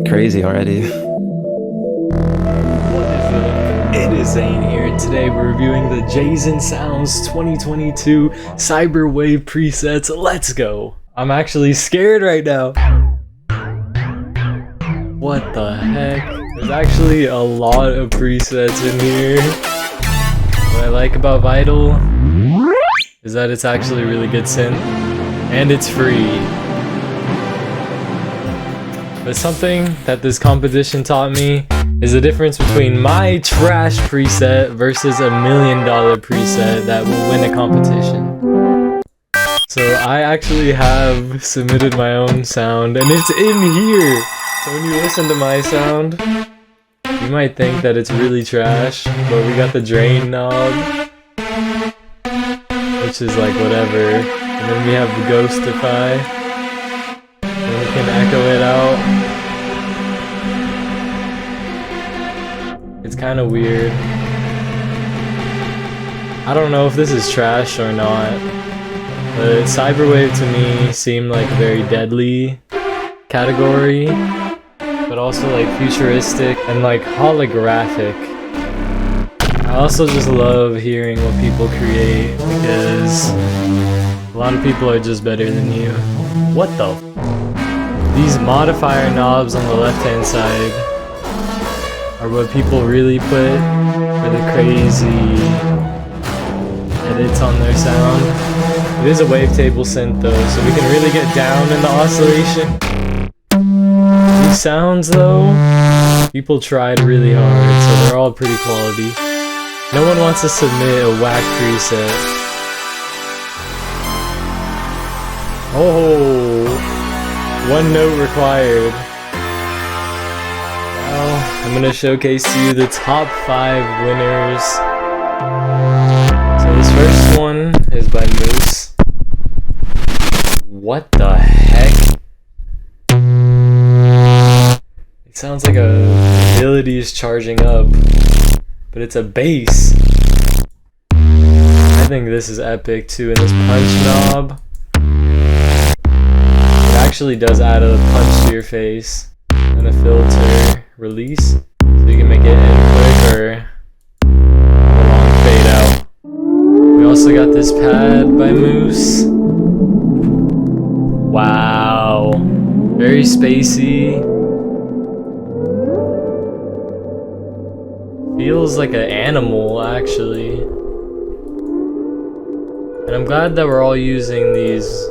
Crazy already. What is up? It is Zane here, and today we're reviewing the Jazen Sounds 2022 Cyberwave presets. Let's go! I'm actually scared right now. What the heck? There's actually a lot of presets in here. What I like about Vital is that it's actually a really good synth, and it's free. But something that this competition taught me is the difference between my trash preset versus $1 million preset that will win a competition. So I actually have submitted my own sound, and it's in here! So when you listen to my sound, you might think that it's really trash, but we got the drain knob, which is like whatever. And then we have the Ghostify, and we can echo it out. It's kind of weird. I don't know if this is trash or not, but Cyberwave to me seemed like a very deadly category, but also like futuristic and like holographic. I also just love hearing what people create because a lot of people are just better than you. What the? These modifier knobs on the left hand side are what people really put for the crazy edits on their sound. It is a wavetable synth though, so we can really get down in the oscillation. These sounds though, people tried really hard, so they're all pretty quality. No one wants to submit a whack preset. Oh, one note required. Now, I'm gonna showcase to you the top 5 winners. So this first one is by Moose. What the heck? It sounds like a ability is charging up, but it's a bass. I think this is epic too, and this punch knob, it actually does add a punch to your face, and a filter release, so you can make it input or a long fade out. We also got this pad by Moose. Wow, very spacey. Feels like an animal actually. And I'm glad that we're all using these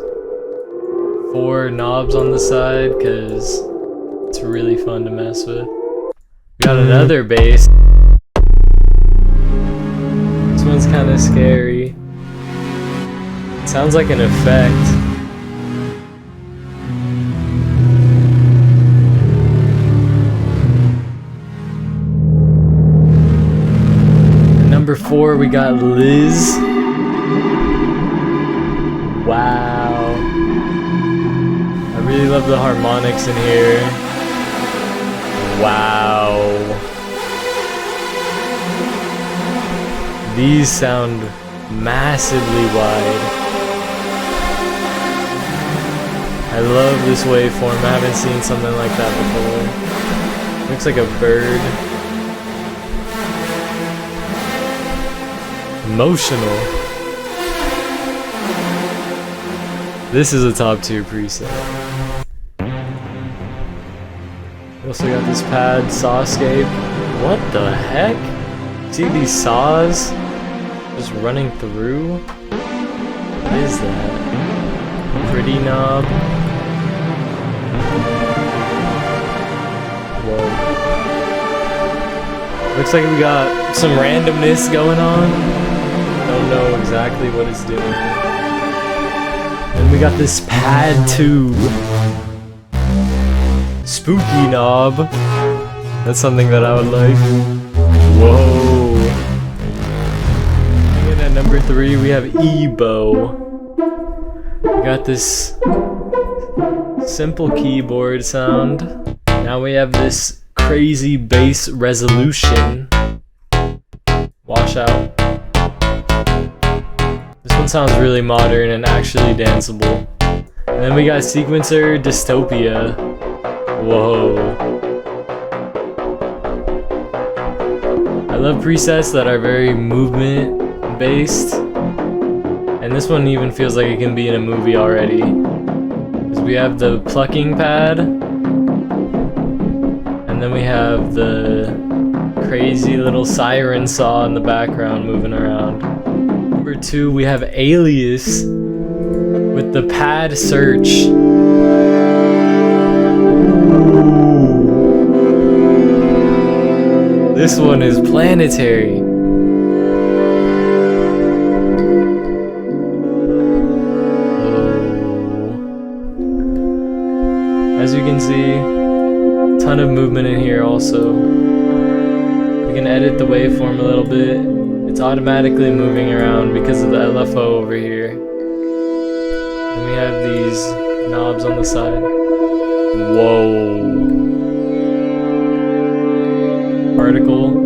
4 knobs on the side because it's really fun to mess with. We got another bass. This one's kind of scary. It sounds like an effect. And number 4, we got Liz. Wow. I really love the harmonics in here. Wow. These sound massively wide. I love this waveform. I haven't seen something like that before. Looks like a bird. Emotional. This is a top tier preset. We also got this pad, Sawscape. What the heck? See these saws just running through? What is that? Pretty knob. Whoa. Looks like we got some randomness going on. Don't know exactly what it's doing. And we got this pad too. Spooky knob. That's something that I would like. Whoa. And at number 3 we have Ebo. We got this simple keyboard sound. Now we have this crazy bass resolution. Wash out. This one sounds really modern and actually danceable. And then we got sequencer dystopia. Whoa. I love presets that are very movement based. And this one even feels like it can be in a movie already. Because we have the plucking pad. And then we have the crazy little siren saw in the background moving around. Number 2, we have Alias with the pad search. Ooh. This one is planetary. As you can see, ton of movement in here also. We can edit the waveform a little bit. It's automatically moving around because of the LFO over here. And we have these knobs on the side. Whoa. Particle.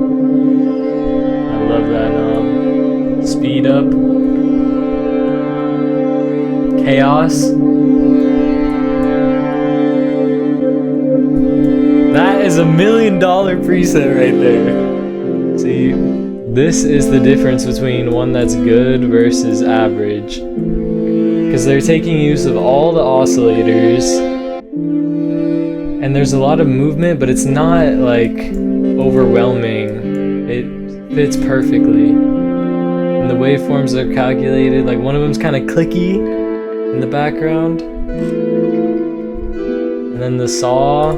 I love that knob. Speed up. Chaos. That is $1 million preset right there. See, this is the difference between one that's good versus average. Because they're taking use of all the oscillators, and there's a lot of movement, but it's not like overwhelming. It fits perfectly. And the waveforms are calculated, like one of them's kind of clicky in the background. And then the saw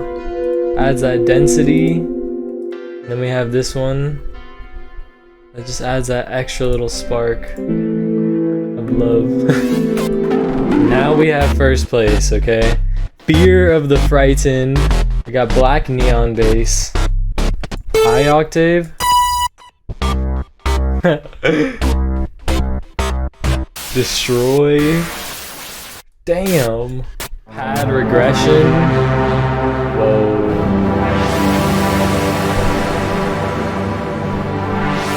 adds that density. Then we have this one that just adds that extra little spark of love. Now we have first place, okay? Fear of the Frightened. We got black neon bass. High octave. Destroy. Damn. Pad regression. Whoa.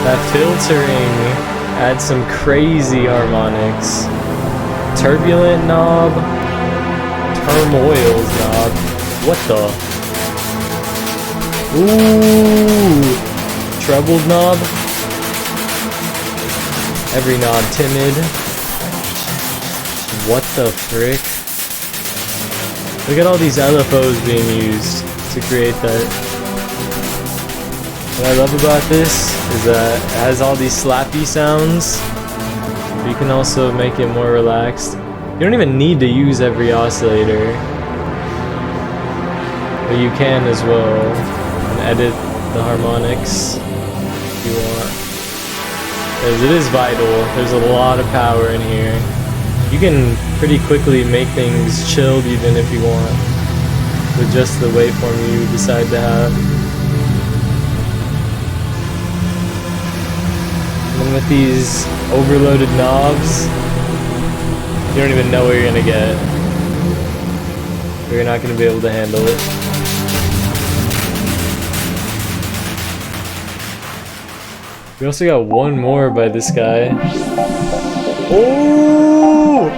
That filtering adds some crazy harmonics. Turbulent knob. Turmoil's knob. What the? Ooh. Trebled knob. Every knob timid. What the frick? Look at all these LFOs being used to create that. What I love about this is that it has all these slappy sounds. You can also make it more relaxed. You don't even need to use every oscillator, but you can as well, and edit the harmonics if you want. Because it is vital. There's a lot of power in here. You can pretty quickly make things chilled even if you want, with just the waveform you decide to have. And with these overloaded knobs, you don't even know what you're gonna get. Or you're not gonna be able to handle it. We also got one more by this guy. Oh!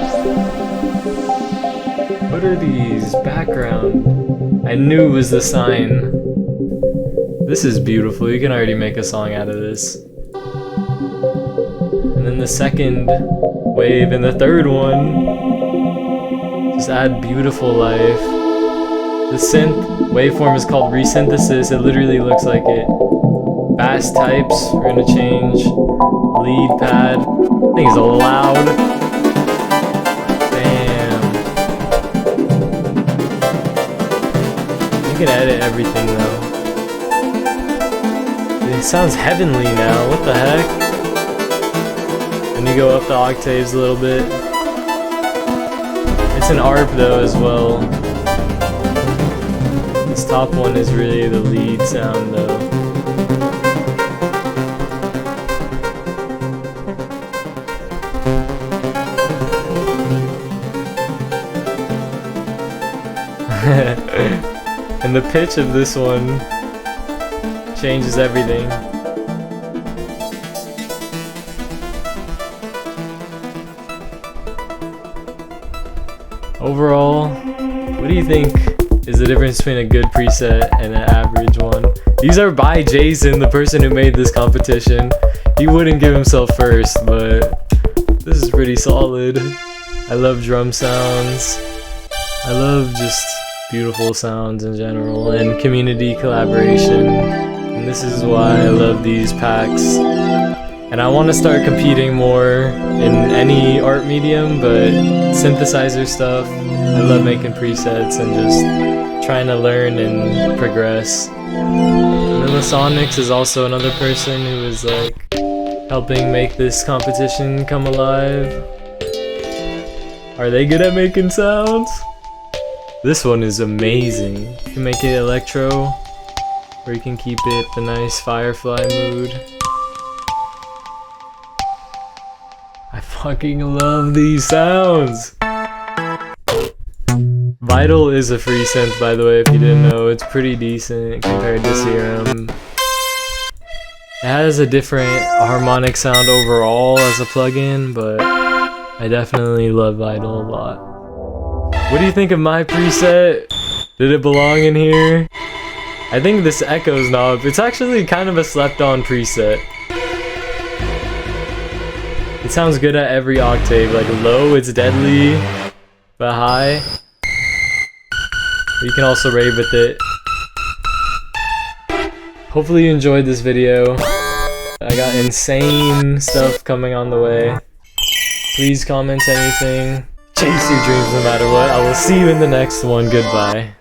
What are these? Background. I knew it was the sign. This is beautiful. You can already make a song out of this. And then the second wave and the third one just add beautiful life. The synth waveform is called resynthesis. It literally looks like it. Bass types are gonna change. Lead pad. Thing is loud. Damn. You can edit everything though. It sounds heavenly now. What the heck? And you go up the octaves a little bit. It's an ARP though as well. This top one is really the lead sound though. And the pitch of this one changes everything. overall, what do you think is the difference between a good preset and an average one? These are by Jazen, the person who made this competition. He wouldn't give himself first, but this is pretty solid. I love drum sounds. I love just beautiful sounds in general and community collaboration. And this is why I love these packs. And I want to start competing more in any art medium, but synthesizer stuff, I love making presets and just trying to learn and progress. And then Sonics is also another person who is like helping make this competition come alive. Are they good at making sounds? This one is amazing. You can make it electro, or you can keep it the nice firefly mood. I fucking love these sounds! Vital is a free synth, by the way, if you didn't know. It's pretty decent compared to Serum. It has a different harmonic sound overall as a plugin, but I definitely love Vital a lot. What do you think of my preset? Did it belong in here? I think this echoes knob, it's actually kind of a slept-on preset. It sounds good at every octave, like low it's deadly, but high, you can also rave with it. Hopefully you enjoyed this video. I got insane stuff coming on the way. Please comment anything. Chase your dreams no matter what. I will see you in the next one. Goodbye.